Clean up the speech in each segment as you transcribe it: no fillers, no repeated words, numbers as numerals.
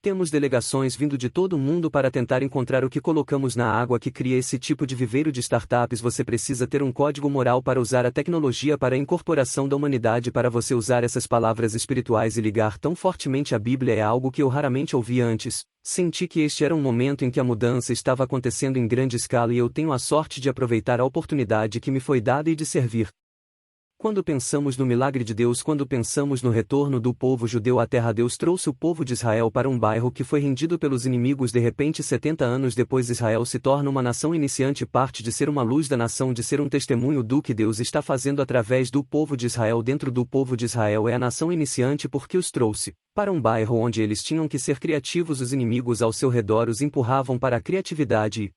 Temos delegações vindo de todo o mundo para tentar encontrar o que colocamos na água que cria esse tipo de viveiro de startups. Você precisa ter um código moral para usar a tecnologia para a incorporação da humanidade. Para você usar essas palavras espirituais e ligar tão fortemente à Bíblia é algo que eu raramente ouvi antes. Senti que este era um momento em que a mudança estava acontecendo em grande escala e eu tenho a sorte de aproveitar a oportunidade que me foi dada e de servir. Quando pensamos no milagre de Deus, quando pensamos no retorno do povo judeu à terra, Deus trouxe o povo de Israel para um bairro que foi rendido pelos inimigos. De repente, 70 anos depois, Israel se torna uma nação iniciante, parte de ser uma luz da nação, de ser um testemunho do que Deus está fazendo através do povo de Israel. Dentro do povo de Israel é a nação iniciante porque os trouxe para um bairro onde eles tinham que ser criativos. Os inimigos ao seu redor os empurravam para a criatividade e,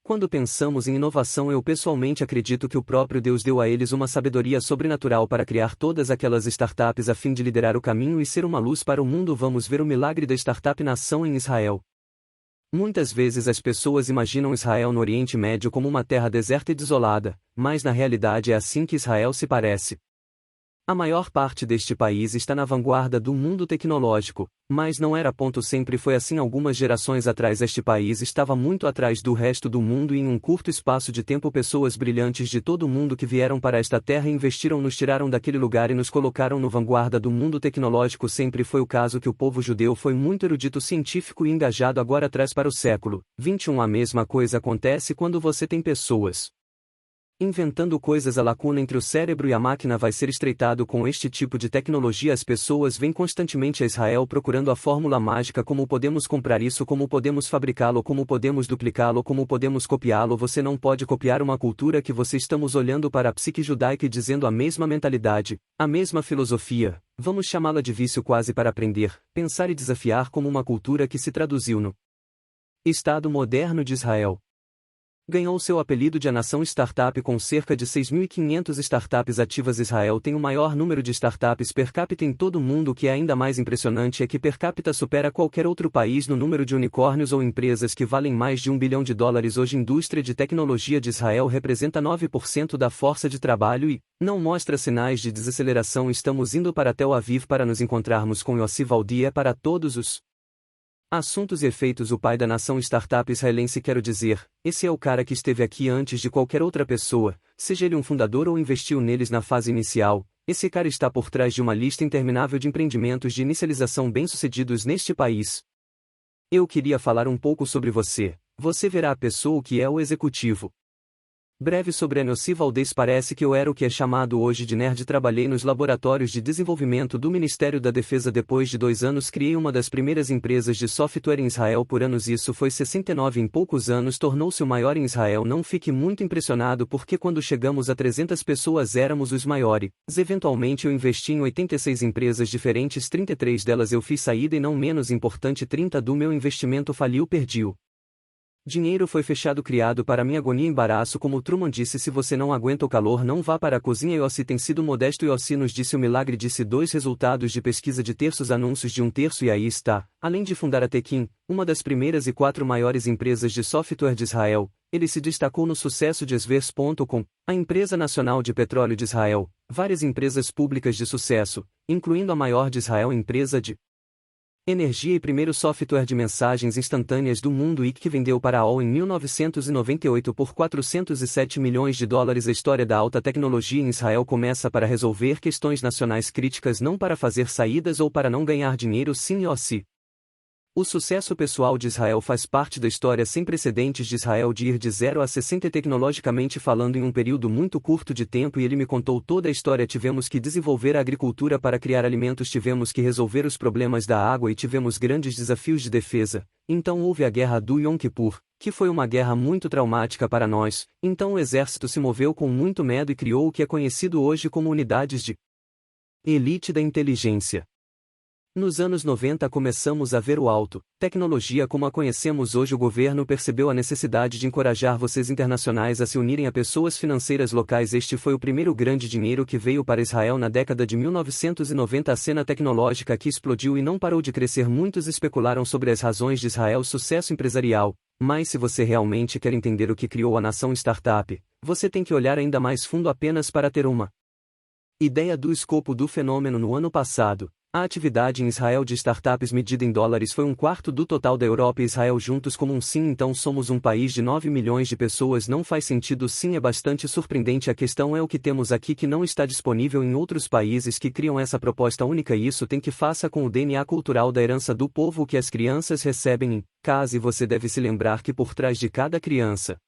quando pensamos em inovação, eu pessoalmente acredito que o próprio Deus deu a eles uma sabedoria sobrenatural para criar todas aquelas startups a fim de liderar o caminho e ser uma luz para o mundo. Vamos ver o milagre da startup nação em Israel. Muitas vezes as pessoas imaginam Israel no Oriente Médio como uma terra deserta e desolada, mas na realidade é assim que Israel se parece. A maior parte deste país está na vanguarda do mundo tecnológico, mas não era ponto, sempre foi assim. Algumas gerações atrás este país estava muito atrás do resto do mundo e em um curto espaço de tempo pessoas brilhantes de todo o mundo que vieram para esta terra investiram, nos tiraram daquele lugar e nos colocaram no vanguarda do mundo tecnológico. Sempre foi o caso que o povo judeu foi muito erudito, científico e engajado. Agora traz para o século XXI a mesma coisa acontece quando você tem pessoas inventando coisas. A lacuna entre o cérebro e a máquina vai ser estreitado com este tipo de tecnologia. As pessoas vêm constantemente a Israel procurando a fórmula mágica: como podemos comprar isso, como podemos fabricá-lo, como podemos duplicá-lo, como podemos copiá-lo. Você não pode copiar uma cultura que você estamos olhando para a psique judaica e dizendo a mesma mentalidade, a mesma filosofia, vamos chamá-la de vício quase, para aprender, pensar e desafiar como uma cultura que se traduziu no Estado moderno de Israel. Ganhou seu apelido de a nação startup com cerca de 6.500 startups ativas. Israel tem o maior número de startups per capita em todo o mundo. O que é ainda mais impressionante é que per capita supera qualquer outro país no número de unicórnios ou empresas que valem mais de $1 bilhão. Hoje a indústria de tecnologia de Israel representa 9% da força de trabalho e não mostra sinais de desaceleração. Estamos indo para Tel Aviv para nos encontrarmos com Yossi Valdi. É para todos os assuntos e efeitos o pai da nação startup israelense. Quero dizer, esse é o cara que esteve aqui antes de qualquer outra pessoa, seja ele um fundador ou investiu neles na fase inicial. Esse cara está por trás de uma lista interminável de empreendimentos de inicialização bem-sucedidos neste país. Eu queria falar um pouco sobre você. Você verá a pessoa que é o executivo. Breve sobre Yossi Valdez. Parece que eu era o que é chamado hoje de nerd. Trabalhei nos laboratórios de desenvolvimento do Ministério da Defesa. Depois de 2 anos criei uma das primeiras empresas de software em Israel por anos. Isso foi 69. Em poucos anos tornou-se o maior em Israel. Não fique muito impressionado porque quando chegamos a 300 pessoas éramos os maiores. Eventualmente eu investi em 86 empresas diferentes. 33 delas eu fiz saída e, não menos importante, 30 do meu investimento faliu, perdi-o. Dinheiro foi fechado, criado para minha agonia e embaraço. Como Truman disse, se você não aguenta o calor, não vá para a cozinha. Yossi tem sido modesto. Yossi nos disse o milagre. Disse 2 resultados de pesquisa de terços, anúncios de 1/3 e aí está. Além de fundar a Tekin, uma das primeiras e 4 maiores empresas de software de Israel, ele se destacou no sucesso de Svers.com, a empresa nacional de petróleo de Israel, várias empresas públicas de sucesso, incluindo a maior de Israel, empresa de energia e primeiro software de mensagens instantâneas do mundo, e que vendeu para a AOL em 1998 por $407 milhões. A história da alta tecnologia em Israel começa para resolver questões nacionais críticas, não para fazer saídas ou para não ganhar dinheiro. Sim, Yossi. O sucesso pessoal de Israel faz parte da história sem precedentes de Israel, de ir de 0 a 60 tecnologicamente falando em um período muito curto de tempo, e ele me contou toda a história. Tivemos que desenvolver a agricultura para criar alimentos, tivemos que resolver os problemas da água e tivemos grandes desafios de defesa. Então houve a guerra do Yom Kippur, que foi uma guerra muito traumática para nós. Então o exército se moveu com muito medo e criou o que é conhecido hoje como unidades de elite da inteligência. Nos anos 90 começamos a ver o alto tecnologia como a conhecemos hoje. O governo percebeu a necessidade de encorajar vocês internacionais a se unirem a pessoas financeiras locais. Este foi o primeiro grande dinheiro que veio para Israel na década de 1990. A cena tecnológica que explodiu e não parou de crescer. Muitos especularam sobre as razões de Israel sucesso empresarial, mas se você realmente quer entender o que criou a nação startup, você tem que olhar ainda mais fundo apenas para ter uma ideia do escopo do fenômeno. No ano passado, A atividade em Israel de startups medida em dólares foi um quarto do total da Europa e Israel juntos como um sim. Então somos um país de 9 milhões de pessoas. Não faz sentido. Sim, é bastante surpreendente. A questão é o que temos aqui que não está disponível em outros países que criam essa proposta única, e isso tem que faça com o DNA cultural da herança do povo que as crianças recebem em casa. E você deve se lembrar que por trás de cada criança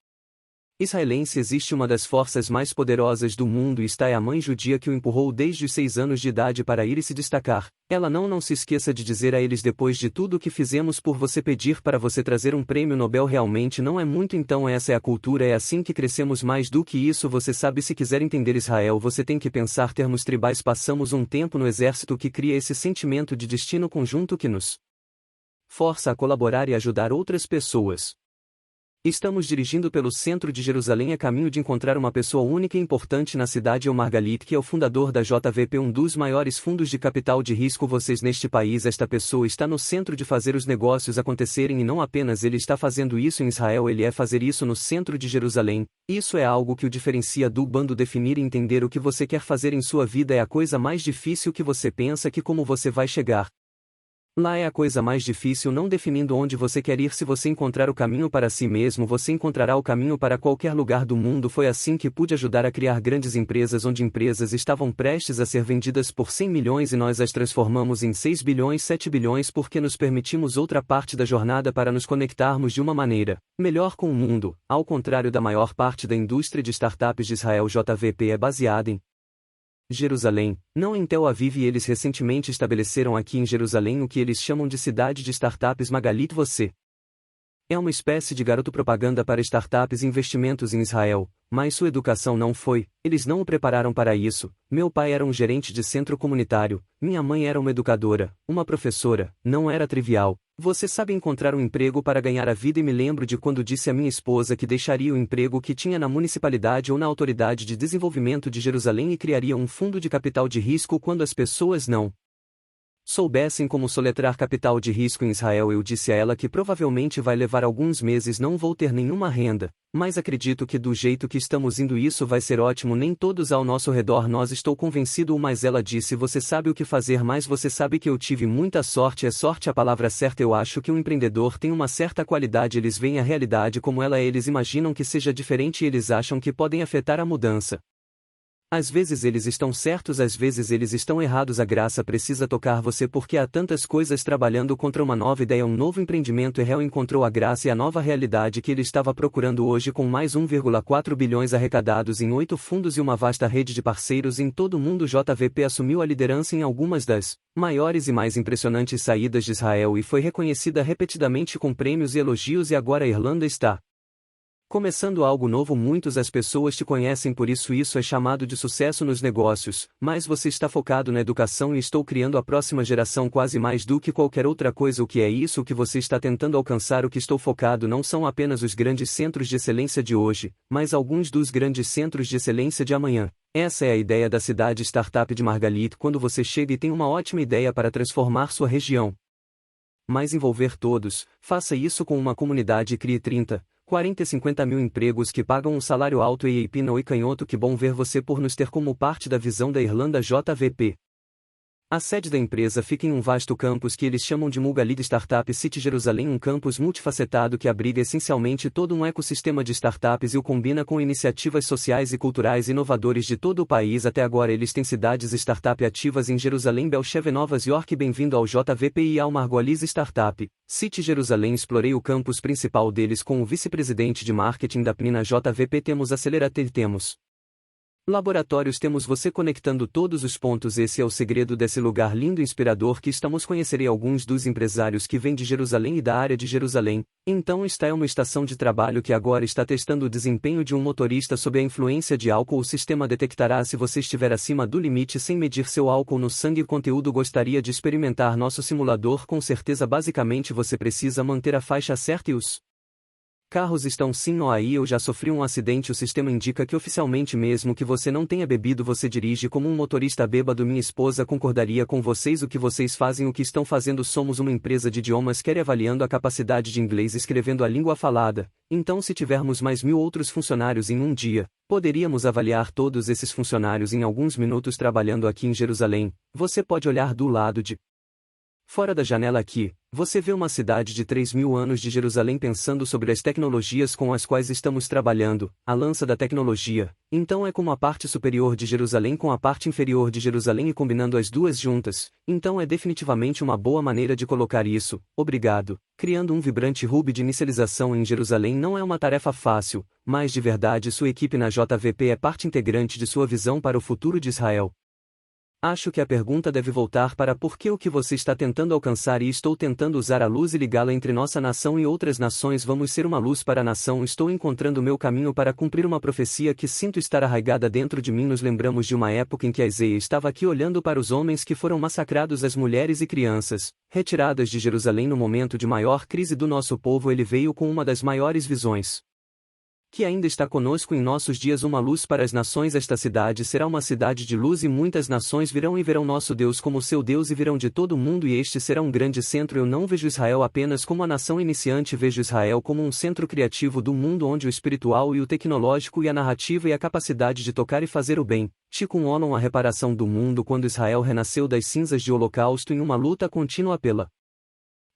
israelense existe uma das forças mais poderosas do mundo, e está é a mãe judia que o empurrou desde os 6 anos de idade para ir e se destacar. Ela não se esqueça de dizer a eles: depois de tudo o que fizemos por você, pedir para você trazer um prêmio Nobel realmente não é muito. Então essa é a cultura, é assim que crescemos. Mais do que isso, você sabe, se quiser entender Israel você tem que pensar termos tribais. Passamos um tempo no exército que cria esse sentimento de destino conjunto que nos força a colaborar e ajudar outras pessoas. Estamos dirigindo pelo centro de Jerusalém a caminho de encontrar uma pessoa única e importante na cidade, o Margalit, que é o fundador da JVP, um dos maiores fundos de capital de risco vocês neste país. Esta pessoa está no centro de fazer os negócios acontecerem, e não apenas ele está fazendo isso em Israel, ele é fazer isso no centro de Jerusalém. Isso é algo que o diferencia do bando. Definir e entender o que você quer fazer em sua vida é a coisa mais difícil que você pensa que como você vai chegar lá é a coisa mais difícil. Não definindo onde você quer ir, se você encontrar o caminho para si mesmo, você encontrará o caminho para qualquer lugar do mundo. Foi assim que pude ajudar a criar grandes empresas, onde empresas estavam prestes a ser vendidas por 100 milhões e nós as transformamos em 6 bilhões, 7 bilhões, porque nos permitimos outra parte da jornada para nos conectarmos de uma maneira melhor com o mundo. Ao contrário da maior parte da indústria de startups de Israel, JVP é baseada em Jerusalém, não em Tel Aviv, e eles recentemente estabeleceram aqui em Jerusalém o que eles chamam de cidade de startups. Magalit, você é uma espécie de garoto propaganda para startups e investimentos em Israel, mas sua educação não foi, eles não o prepararam para isso. Meu pai era um gerente de centro comunitário, minha mãe era uma educadora, uma professora. Não era trivial. Você sabe, encontrar um emprego para ganhar a vida. E me lembro de quando disse à minha esposa que deixaria o emprego que tinha na municipalidade ou na Autoridade de Desenvolvimento de Jerusalém e criaria um fundo de capital de risco quando as pessoas não soubessem como soletrar capital de risco em Israel. Eu disse a ela que provavelmente vai levar alguns meses, não vou ter nenhuma renda, mas acredito que do jeito que estamos indo isso vai ser ótimo. Nem todos ao nosso redor nós estou convencido. Mas ela disse: você sabe o que fazer, mas você sabe que eu tive muita sorte. É sorte a palavra certa. Eu acho que um empreendedor tem uma certa qualidade, eles veem a realidade como ela é, eles imaginam que seja diferente e eles acham que podem afetar a mudança. Às vezes eles estão certos, às vezes eles estão errados. A graça precisa tocar você porque há tantas coisas trabalhando contra uma nova ideia, um novo empreendimento. Israel encontrou a graça e a nova realidade que ele estava procurando hoje, com mais 1,4 bilhões arrecadados em 8 fundos e uma vasta rede de parceiros em todo o mundo. JVP assumiu a liderança em algumas das maiores e mais impressionantes saídas de Israel e foi reconhecida repetidamente com prêmios e elogios, e agora a Irlanda está começando algo novo. Muitas as pessoas te conhecem por isso. Isso é chamado de sucesso nos negócios, mas você está focado na educação e estou criando a próxima geração quase mais do que qualquer outra coisa. O que é isso que você está tentando alcançar? O que estou focado não são apenas os grandes centros de excelência de hoje, mas alguns dos grandes centros de excelência de amanhã. Essa é a ideia da cidade startup de Margalit. Quando você chega e tem uma ótima ideia para transformar sua região, mas envolver todos, faça isso com uma comunidade e crie 30, 40 e 50 mil empregos que pagam um salário alto. E Pina e Canhoto, que bom ver você por nos ter como parte da visão da Irlanda. JVP. A sede da empresa fica em um vasto campus que eles chamam de Mugalid Startup City Jerusalém, um campus multifacetado que abriga essencialmente todo um ecossistema de startups e o combina com iniciativas sociais e culturais inovadores de todo o país. Até agora eles têm cidades startup ativas em Jerusalém, Beersheba e Nova York. Bem-vindo ao JVP e ao Margolis Startup City Jerusalém. Explorei o campus principal deles com o vice-presidente de marketing da Pnina. JVP. Temos Accelerator, temos laboratórios, temos você conectando todos os pontos. Esse é o segredo desse lugar lindo e inspirador que estamos. Conhecerei alguns dos empresários que vêm de Jerusalém e da área de Jerusalém. Então esta é uma estação de trabalho que agora está testando o desempenho de um motorista sob a influência de álcool. O sistema detectará se você estiver acima do limite sem medir seu álcool no sangue. Conteúdo: gostaria de experimentar nosso simulador? Com certeza. Basicamente você precisa manter a faixa certa e os Carros estão sim ou aí eu já sofri um acidente. O sistema indica que oficialmente mesmo que você não tenha bebido você dirige como um motorista bêbado. Minha esposa concordaria com vocês. O que vocês fazem, o que estão fazendo. Somos uma empresa de idiomas que avaliando a capacidade de inglês escrevendo a língua falada. Então se tivermos mais 1000 outros funcionários em um dia, poderíamos avaliar todos esses funcionários em alguns minutos trabalhando aqui em Jerusalém. Você pode olhar do lado de fora da janela aqui, você vê uma cidade de 3000 anos de Jerusalém pensando sobre as tecnologias com as quais estamos trabalhando, a lança da tecnologia. Então é como a parte superior de Jerusalém com a parte inferior de Jerusalém e combinando as duas juntas. Então é definitivamente uma boa maneira de colocar isso. Obrigado. Criando um vibrante hub de inicialização em Jerusalém não é uma tarefa fácil, mas de verdade sua equipe na JVP é parte integrante de sua visão para o futuro de Israel. Acho que a pergunta deve voltar para por que o que você está tentando alcançar e estou tentando usar a luz e ligá-la entre nossa nação e outras nações. Vamos ser uma luz para a nação. Estou encontrando meu caminho para cumprir uma profecia que sinto estar arraigada dentro de mim. Nos lembramos de uma época em que Isaías estava aqui olhando para os homens que foram massacrados, as mulheres e crianças, retiradas de Jerusalém no momento de maior crise do nosso povo. Ele veio com uma das maiores visões que ainda está conosco em nossos dias, uma luz para as nações. Esta cidade será uma cidade de luz e muitas nações virão e verão nosso Deus como seu Deus e virão de todo o mundo e este será um grande centro. Eu não vejo Israel apenas como a nação iniciante, vejo Israel como um centro criativo do mundo onde o espiritual e o tecnológico e a narrativa e a capacidade de tocar e fazer o bem. Tikkun Olam, a reparação do mundo quando Israel renasceu das cinzas de holocausto em uma luta contínua pela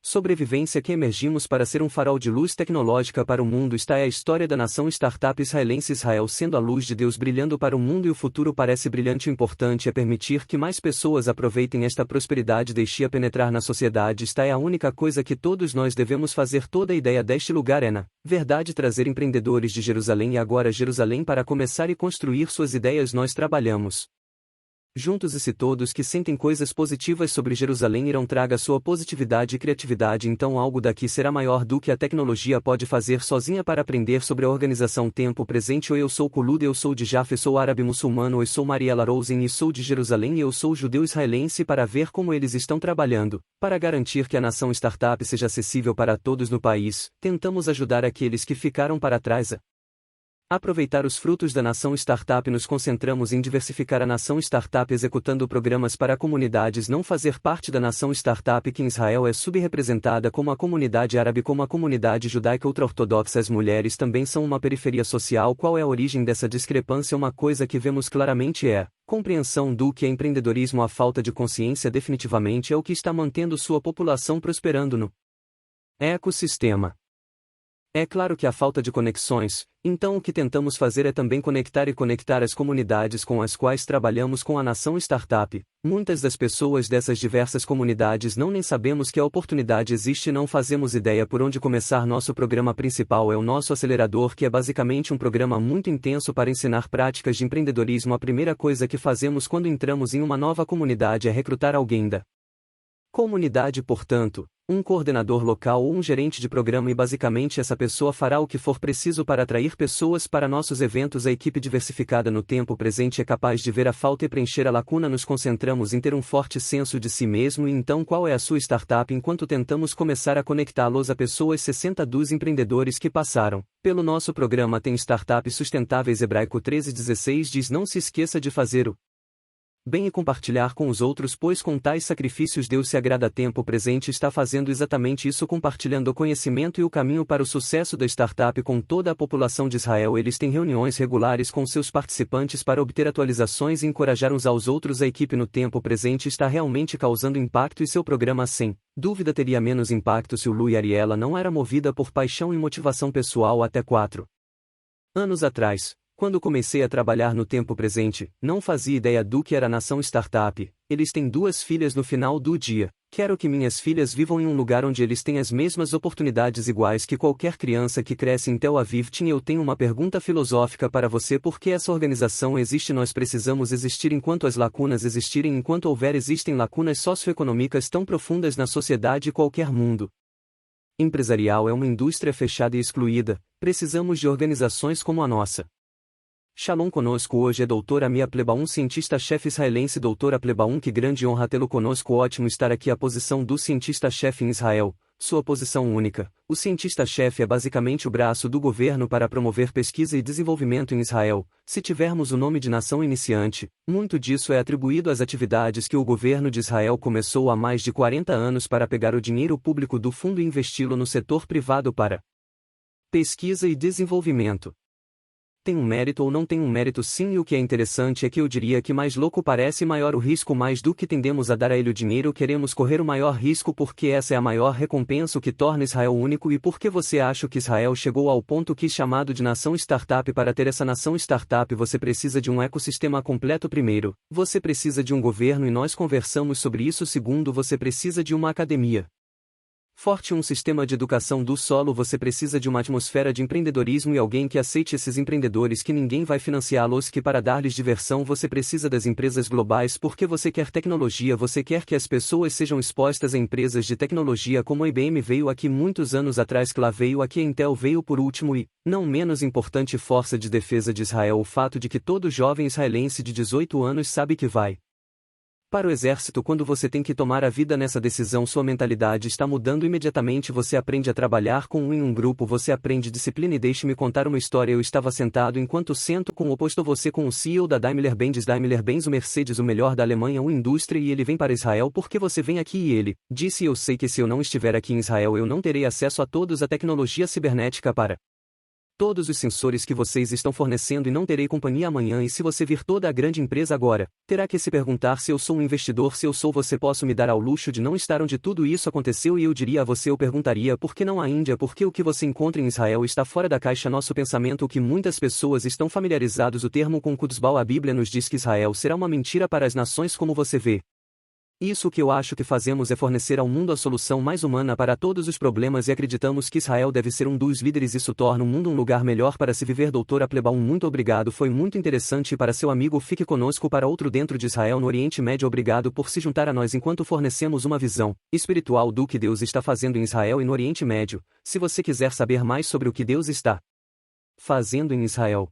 sobrevivência que emergimos para ser um farol de luz tecnológica para o mundo. Esta é a história da nação startup israelense. Israel sendo a luz de Deus brilhando para o mundo e o futuro parece brilhante. O importante é permitir que mais pessoas aproveitem esta prosperidade, deixe-a penetrar na sociedade. Esta é a única coisa que todos nós devemos fazer. Toda a ideia deste lugar é, na verdade, trazer empreendedores de Jerusalém e agora Jerusalém para começar e construir suas ideias. Nós trabalhamos juntos e se todos que sentem coisas positivas sobre Jerusalém irão traga sua positividade e criatividade, então algo daqui será maior do que a tecnologia pode fazer sozinha. Para aprender sobre a organização tempo presente, eu sou Kuluda, eu sou de Jaffa, sou árabe muçulmano, eu sou Mariela Rosen e sou de Jerusalém e eu sou judeu israelense. Para ver como eles estão trabalhando para garantir que a nação startup seja acessível para todos no país, tentamos ajudar aqueles que ficaram para trás a aproveitar os frutos da nação startup. Nos concentramos em diversificar a nação startup executando programas para comunidades não fazer parte da nação startup que em Israel é subrepresentada, como a comunidade árabe, como a comunidade judaica ultra-ortodoxa. As mulheres também são uma periferia social. Qual é a origem dessa discrepância? Uma coisa que vemos claramente é compreensão do que é empreendedorismo. A falta de consciência definitivamente é o que está mantendo sua população prosperando no ecossistema. É claro que a falta de conexões, então o que tentamos fazer é também conectar as comunidades com as quais trabalhamos com a nação startup. Muitas das pessoas dessas diversas comunidades não nem sabemos que a oportunidade existe, não fazemos ideia por onde começar. Nosso programa principal é o nosso acelerador, que é basicamente um programa muito intenso para ensinar práticas de empreendedorismo. A primeira coisa que fazemos quando entramos em uma nova comunidade é recrutar alguém da comunidade, portanto, um coordenador local ou um gerente de programa, e basicamente essa pessoa fará o que for preciso para atrair pessoas para nossos eventos. A equipe diversificada no tempo presente é capaz de ver a falta e preencher a lacuna. Nos concentramos em ter um forte senso de si mesmo. E então qual é a sua startup? Enquanto tentamos começar a conectá-los a pessoas, 60 dos empreendedores que passaram pelo nosso programa têm startups sustentáveis. Hebraico 13:16 diz: não se esqueça de fazer o bem e compartilhar com os outros, pois com tais sacrifícios Deus se agrada. Tempo presente está fazendo exatamente isso, compartilhando o conhecimento e o caminho para o sucesso da startup com toda a população de Israel. Eles têm reuniões regulares com seus participantes para obter atualizações e encorajar uns aos outros. A equipe no tempo presente está realmente causando impacto e seu programa sem dúvida teria menos impacto se o Lu e Ariela não era movida por paixão e motivação pessoal. Até 4 anos atrás, quando comecei a trabalhar no tempo presente, não fazia ideia do que era a nação startup. Eles têm 2 filhas. No final do dia, quero que minhas filhas vivam em um lugar onde eles têm as mesmas oportunidades iguais que qualquer criança que cresce em Tel Aviv tinha. Eu tenho uma pergunta filosófica para você: por que essa organização existe? Nós precisamos existir enquanto as lacunas existirem. Enquanto houver, existem lacunas socioeconômicas tão profundas na sociedade. Qualquer mundo empresarial é uma indústria fechada e excluída. Precisamos de organizações como a nossa. Shalom, conosco hoje é Dr. Ami Applebaum, cientista-chefe israelense. Dr. Applebaum, que grande honra tê-lo conosco. Ótimo estar aqui. A posição do cientista-chefe em Israel, sua posição única, O cientista-chefe é basicamente o braço do governo para promover pesquisa e desenvolvimento em Israel. Se tivermos o nome de nação iniciante, muito disso é atribuído às atividades que o governo de Israel começou há mais de 40 anos para pegar o dinheiro público do fundo e investi-lo no setor privado para pesquisa e desenvolvimento. Tem um mérito ou não tem um mérito sim, e o que é interessante é que eu diria que mais louco parece maior o risco, mais do que tendemos a dar a ele o dinheiro queremos correr o maior risco porque essa é a maior recompensa, o que torna Israel único. E por que você acha que Israel chegou ao ponto que chamado de nação startup? Para ter essa nação startup você precisa de um ecossistema completo. Primeiro, você precisa de um governo e nós conversamos sobre isso. Segundo, você precisa de uma academia forte, um sistema de educação do solo. Você precisa de uma atmosfera de empreendedorismo e alguém que aceite esses empreendedores, que ninguém vai financiá-los, que para dar-lhes diversão você precisa das empresas globais porque você quer tecnologia, você quer que as pessoas sejam expostas a empresas de tecnologia como a IBM veio aqui muitos anos atrás, que lá veio aqui, a Intel veio por último e, não menos importante, Força de Defesa de Israel. O fato de que todo jovem israelense de 18 anos sabe que vai para o exército quando você tem que tomar a vida nessa decisão, sua mentalidade está mudando imediatamente. Você aprende a trabalhar em um grupo, você aprende disciplina. E deixe-me contar uma história. Eu estava sentado enquanto sento com o oposto você com o CEO da Daimler-Benz, o Mercedes, o melhor da Alemanha, uma indústria, e ele vem para Israel. Por que você vem aqui? E ele disse: eu sei que se eu não estiver aqui em Israel eu não terei acesso a toda a tecnologia cibernética para todos os sensores que vocês estão fornecendo e não terei companhia amanhã. E se você vir toda a grande empresa agora, terá que se perguntar se eu sou um investidor, se eu sou você, posso me dar ao luxo de não estar onde tudo isso aconteceu. E eu diria a você, eu perguntaria por que não a Índia, porque o que você encontra em Israel está fora da caixa. Nosso pensamento, o que muitas pessoas estão familiarizados, o termo com Kutzbal, a Bíblia nos diz que Israel será uma mentira para as nações, como você vê. Isso que eu acho que fazemos é fornecer ao mundo a solução mais humana para todos os problemas e acreditamos que Israel deve ser um dos líderes. Isso torna o mundo um lugar melhor para se viver. Doutor Applebaum, muito obrigado, foi muito interessante. Para seu amigo, fique conosco para outro dentro de Israel no Oriente Médio. Obrigado por se juntar a nós enquanto fornecemos uma visão espiritual do que Deus está fazendo em Israel e no Oriente Médio. Se você quiser saber mais sobre o que Deus está fazendo em Israel,